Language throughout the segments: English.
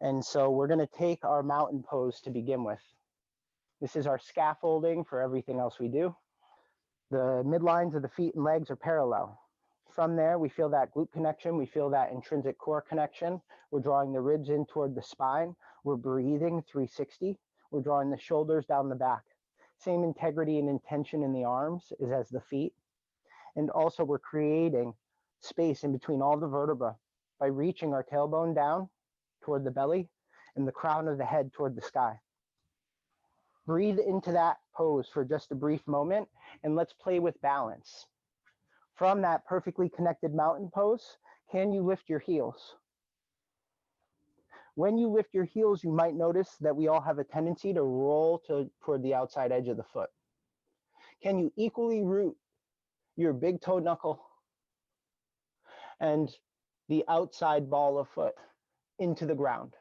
And so we're going to take our mountain pose to begin with. This is our scaffolding for everything else we do. The midlines of the feet and legs are parallel. From there, we feel that glute connection. We feel that intrinsic core connection. We're drawing the ribs in toward the spine. We're breathing 360. We're drawing the shoulders down the back. Same integrity and intention in the arms as the feet. And also we're creating space in between all the vertebrae by reaching our tailbone down toward the belly and the crown of the head toward the sky. Breathe into that pose for just a brief moment, and let's play with balance. From that perfectly connected mountain pose, can you lift your heels? When you lift your heels, you might notice that we all have a tendency to roll toward the outside edge of the foot. Can you equally root your big toe knuckle and the outside ball of foot into the ground?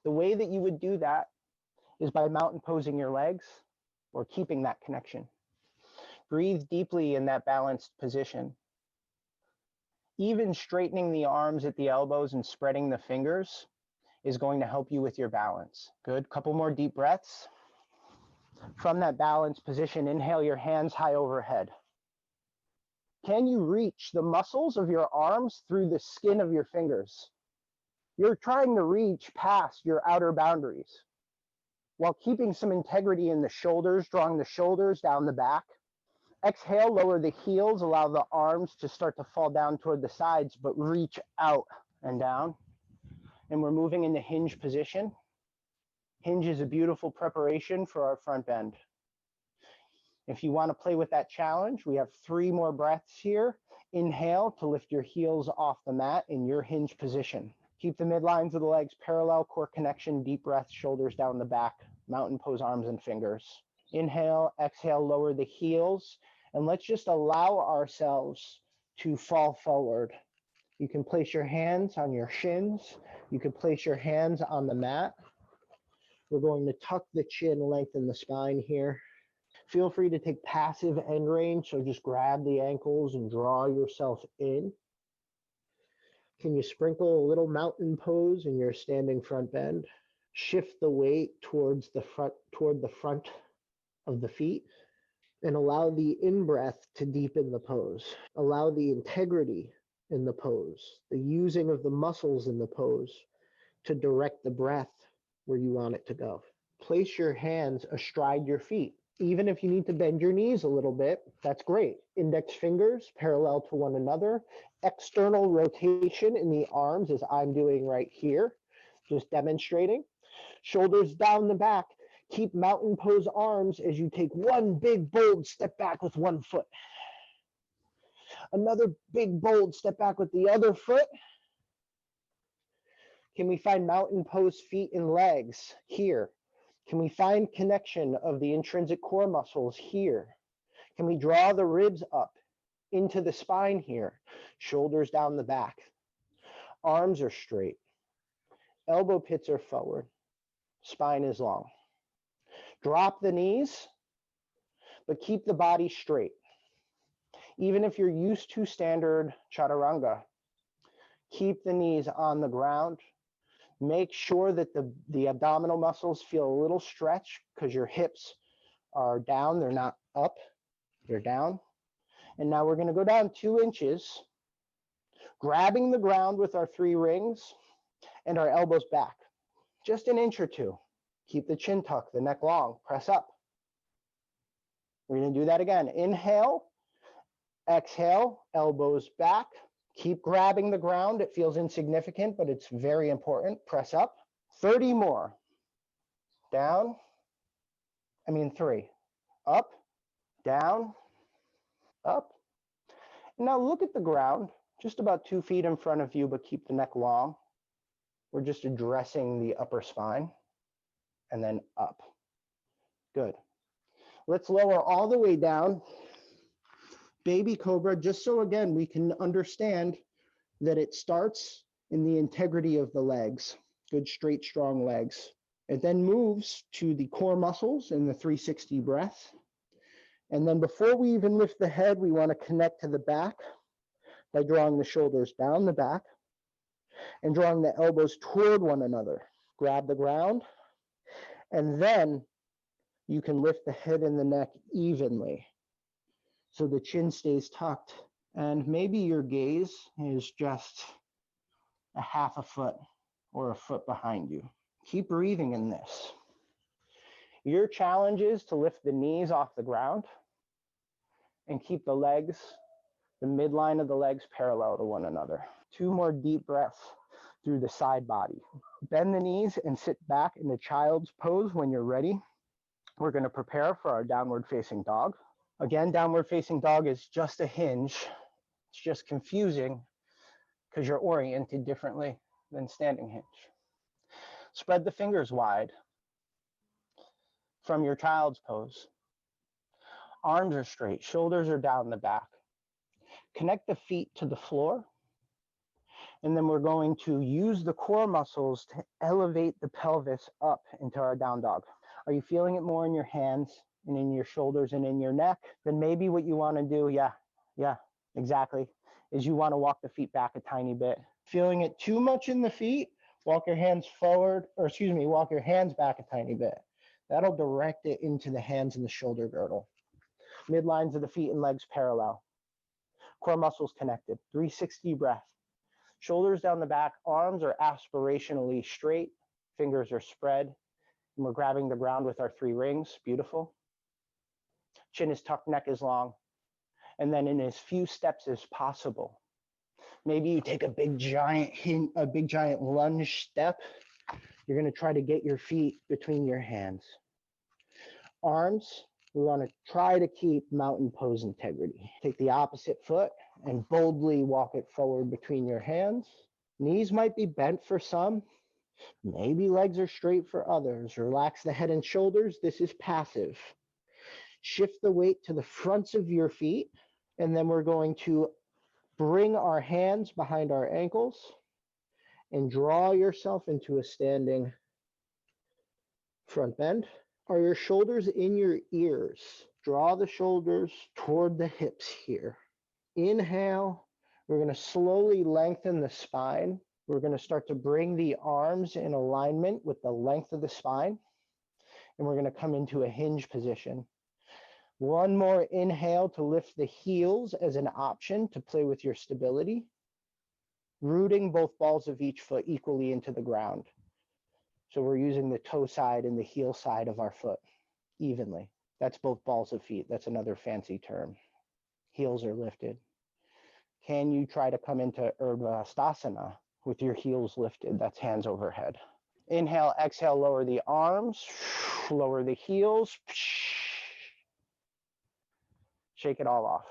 The way that you would do that is by mountain posing your legs or keeping that connection. Breathe deeply in that balanced position. Even straightening the arms at the elbows and spreading the fingers is going to help you with your balance. Good, couple more deep breaths. From that balanced position, inhale your hands high overhead. Can you reach the muscles of your arms through the skin of your fingers? You're trying to reach past your outer boundaries while keeping some integrity in the shoulders, drawing the shoulders down the back. Exhale, lower the heels, allow the arms to start to fall down toward the sides, but reach out and down. And we're moving into hinge position. Hinge is a beautiful preparation for our front bend. If you want to play with that challenge, we have 3 more breaths here. Inhale to lift your heels off the mat in your hinge position. Keep the midlines of the legs parallel, core connection, deep breath, shoulders down the back, mountain pose arms and fingers. Inhale, exhale, lower the heels, and let's just allow ourselves to fall forward. You can place your hands on your shins. You can place your hands on the mat. We're going to tuck the chin, lengthen the spine here. Feel free to take passive end range, so just grab the ankles and draw yourself in. Can you sprinkle a little mountain pose in your standing front bend? Shift the weight toward the front of the feet, and allow the in-breath to deepen the pose. Allow the integrity in the pose, the using of the muscles in the pose to direct the breath where you want it to go. Place your hands astride your feet. Even if you need to bend your knees a little bit, that's great. Index fingers parallel to one another. External rotation in the arms as I'm doing right here, just demonstrating. Shoulders down the back. Keep mountain pose arms as you take one big bold step back with one foot. Another big bold step back with the other foot. Can we find mountain pose feet and legs here? Can we find connection of the intrinsic core muscles here? Can we draw the ribs up into the spine here? Shoulders down the back. Arms are straight. Elbow pits are forward. Spine is long. Drop the knees, but keep the body straight. Even if you're used to standard chaturanga, keep the knees on the ground. Make sure that the abdominal muscles feel a little stretch because your hips are down. They're not up, they're down. And now we're going to go down 2 inches, grabbing the ground with our 3 rings and our elbows back. Just an inch or 2. Keep the chin tucked, the neck long, press up. We're going to do that again. Inhale, exhale, elbows back. Keep grabbing the ground. It feels insignificant, but it's very important. Press up. 30 more. Down. 3. Up, down, up. Now look at the ground, just about 2 feet in front of you, but keep the neck long. We're just addressing the upper spine. And then up. Good. Let's lower all the way down. Baby cobra, just so again we can understand that it starts in the integrity of the legs. Good, straight, strong legs. It then moves to the core muscles in the 360 breath. And then before we even lift the head, we want to connect to the back by drawing the shoulders down the back. and drawing the elbows toward one another. Grab the ground, and then you can lift the head and the neck evenly so the chin stays tucked, and maybe your gaze is just a half a foot or a foot behind you. Keep breathing in this. Your challenge is to lift the knees off the ground and keep the legs, the midline of the legs, parallel to one another. 2 more deep breaths through the side body. Bend the knees and sit back in the child's pose when you're ready. We're going to prepare for our downward facing dog. Again, downward facing dog is just a hinge. It's just confusing because you're oriented differently than standing hinge. Spread the fingers wide from your child's pose. Arms are straight, shoulders are down the back. Connect the feet to the floor. And then we're going to use the core muscles to elevate the pelvis up into our down dog. Are you feeling it more in your hands and in your shoulders and in your neck? Then maybe what you want to do, yeah, exactly, is you want to walk the feet back a tiny bit. Feeling it too much in the feet, walk your hands forward, walk your hands back a tiny bit. That'll direct it into the hands and the shoulder girdle. Midlines of the feet and legs parallel. Core muscles connected. 360 breath. Shoulders down the back, arms are aspirationally straight, fingers are spread, and we're grabbing the ground with our 3 rings. Beautiful. Chin is tucked, neck is long. And then in as few steps as possible, maybe you take a big giant lunge step. You're going to try to get your feet between your hands. Arms, we want to try to keep mountain pose integrity. Take the opposite foot and boldly walk it forward between your hands. Knees might be bent for some. Maybe legs are straight for others. Relax the head and shoulders. This is passive. Shift the weight to the fronts of your feet. And then we're going to bring our hands behind our ankles and draw yourself into a standing front bend. Are your shoulders in your ears? Draw the shoulders toward the hips here. Inhale, we're going to slowly lengthen the spine. We're going to start to bring the arms in alignment with the length of the spine. And we're going to come into a hinge position. One more inhale to lift the heels as an option to play with your stability. Rooting both balls of each foot equally into the ground. So we're using the toe side and the heel side of our foot evenly. That's both balls of feet. That's another fancy term. Heels are lifted. Can you try to come into Urdhva with your heels lifted? That's hands overhead. Inhale, exhale, lower the arms, lower the heels. Shake it all off.